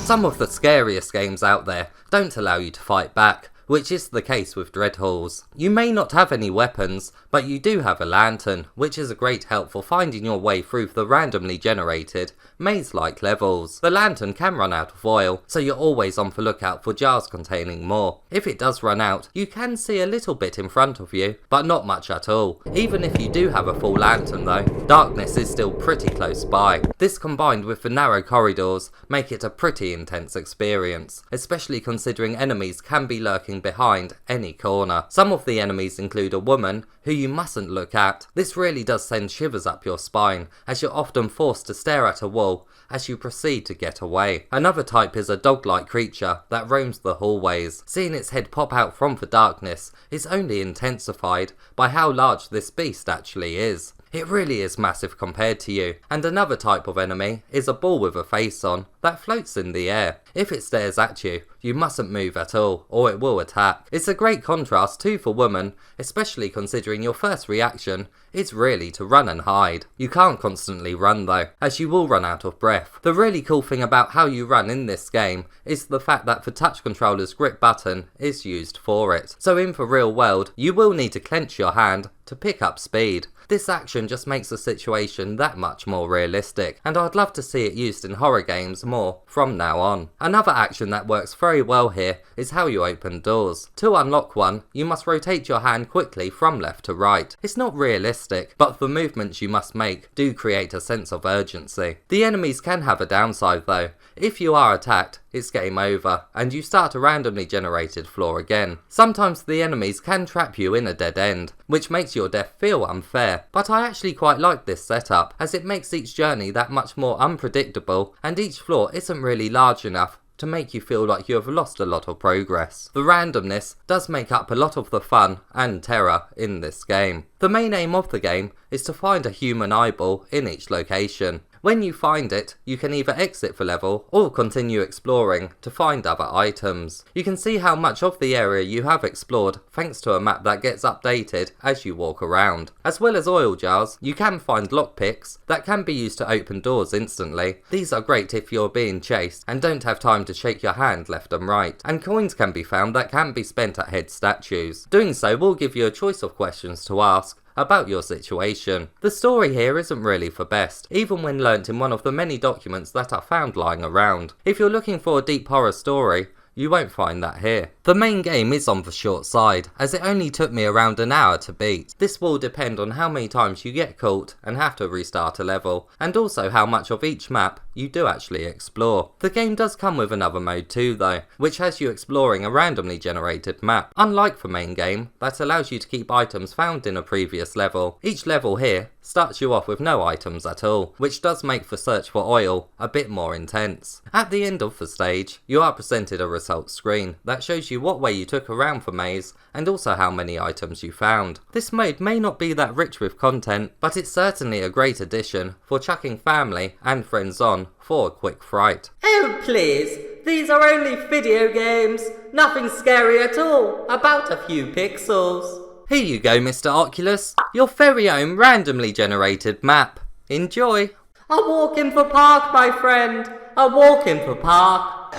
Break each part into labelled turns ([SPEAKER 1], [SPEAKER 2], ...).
[SPEAKER 1] Some of the scariest games out there don't allow you to fight back, which is the case with Dreadhalls. You may not have any weapons, but you do have a lantern, which is a great help for finding your way through the randomly generated, maze-like levels. The lantern can run out of oil, so you're always on the lookout for jars containing more. If it does run out, you can see a little bit in front of you, but not much at all. Even if you do have a full lantern though, darkness is still pretty close by. This combined with the narrow corridors make it a pretty intense experience, especially considering enemies can be lurking behind any corner. Some of the enemies include a woman who you mustn't look at. This really does send shivers up your spine, as you're often forced to stare at a wall as you proceed to get away. Another type is a dog-like creature that roams the hallways. Seeing its head pop out from the darkness is only intensified by how large this beast actually is. It really is massive compared to you. And another type of enemy is a ball with a face on that floats in the air. If it stares at you, you mustn't move at all, or it will attack. It's a great contrast too for women, especially considering your first reaction is really to run and hide. You can't constantly run though, as you will run out of breath. The really cool thing about how you run in this game is the fact that the touch controller's grip button is used for it. So in the real world, you will need to clench your hand to pick up speed. This action just makes the situation that much more realistic, and I'd love to see it used in horror games more from now on. Another action that works very well here is how you open doors. To unlock one, you must rotate your hand quickly from left to right. It's not realistic, but the movements you must make do create a sense of urgency. The enemies can have a downside though. If you are attacked, it's game over, and you start a randomly generated floor again. Sometimes the enemies can trap you in a dead end, which makes your death feel unfair, but I actually quite like this setup, as it makes each journey that much more unpredictable, and each floor isn't really large enough to make you feel like you have lost a lot of progress. The randomness does make up a lot of the fun and terror in this game. The main aim of the game is to find a human eyeball in each location. When you find it, you can either exit the level or continue exploring to find other items. You can see how much of the area you have explored thanks to a map that gets updated as you walk around. As well as oil jars, you can find lockpicks that can be used to open doors instantly. These are great if you're being chased and don't have time to shake your hand left and right. And coins can be found that can be spent at head statues. Doing so will give you a choice of questions to ask about your situation. The story here isn't really the best, even when learnt in one of the many documents that are found lying around. If you're looking for a deep horror story, you won't find that here. The main game is on the short side, as it only took me around an hour to beat. This will depend on how many times you get caught and have to restart a level, and also how much of each map you do actually explore. The game does come with another mode too though, which has you exploring a randomly generated map. Unlike the main game, that allows you to keep items found in a previous level. Each level here starts you off with no items at all, which does make the search for oil a bit more intense. At the end of the stage, you are presented a results screen that shows you what way you took around the maze and also how many items you found. This mode may not be that rich with content, but it's certainly a great addition for chucking family and friends on for a quick fright.
[SPEAKER 2] Oh please, these are only video games, nothing scary at all, about a few pixels.
[SPEAKER 1] Here you go, Mr Oculus, your very own randomly generated map. Enjoy!
[SPEAKER 2] A walk in the park, my friend, a walk in the park.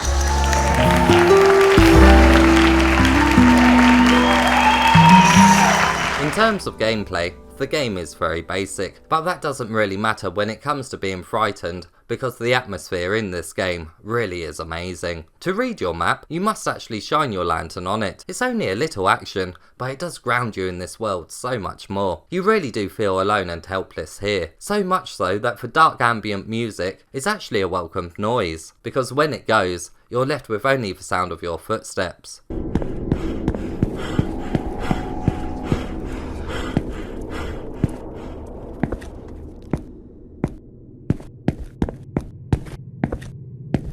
[SPEAKER 1] In terms of gameplay, the game is very basic, but that doesn't really matter when it comes to being frightened, because the atmosphere in this game really is amazing. To read your map, you must actually shine your lantern on it. It's only a little action, but it does ground you in this world so much more. You really do feel alone and helpless here, so much so that the dark ambient music is actually a welcomed noise, because when it goes, you're left with only the sound of your footsteps.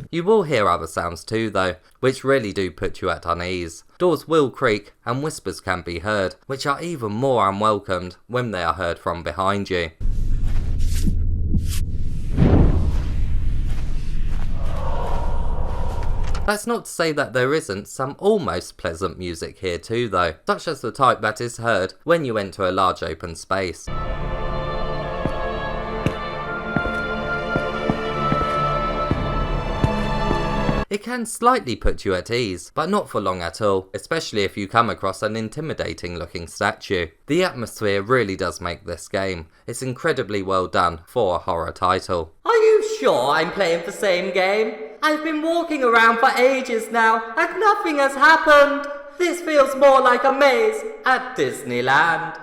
[SPEAKER 1] You will hear other sounds too though, which really do put you at unease. Doors will creak and whispers can be heard, which are even more unwelcomed when they are heard from behind you. That's not to say that there isn't some almost pleasant music here too though, such as the type that is heard when you enter a large open space. It can slightly put you at ease, but not for long at all, especially if you come across an intimidating looking statue. The atmosphere really does make this game. It's incredibly well done for a horror title.
[SPEAKER 2] Are you sure I'm playing the same game? I've been walking around for ages now and nothing has happened. This feels more like a maze at Disneyland.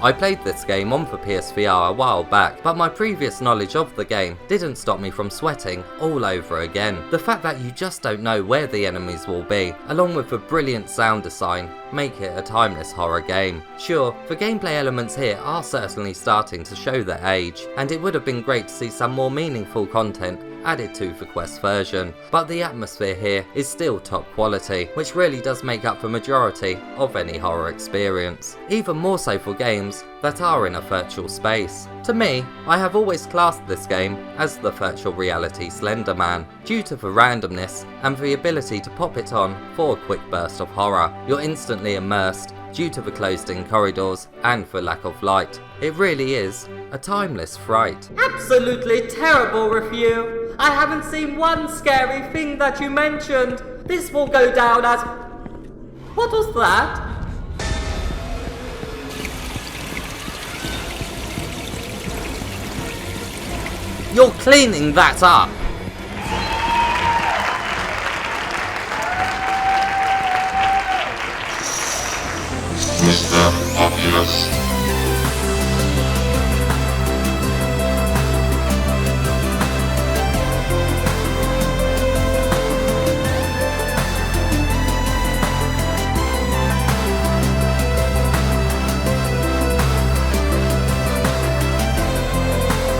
[SPEAKER 1] I played this game on the PSVR a while back, but my previous knowledge of the game didn't stop me from sweating all over again. The fact that you just don't know where the enemies will be, along with the brilliant sound design, make it a timeless horror game. Sure, the gameplay elements here are certainly starting to show their age, and it would have been great to see some more meaningful content added to the Quest version, but the atmosphere here is still top quality, which really does make up the majority of any horror experience, even more so for games that are in a virtual space. To me, I have always classed this game as the virtual reality Slender Man, due to the randomness and the ability to pop it on for a quick burst of horror. You're instantly immersed due to the closed-in corridors and the lack of light. It really is a timeless fright.
[SPEAKER 2] Absolutely terrible review. I haven't seen one scary thing that you mentioned. This will go down as... What was that?
[SPEAKER 1] You're cleaning that up!
[SPEAKER 3] Mr. Oculus.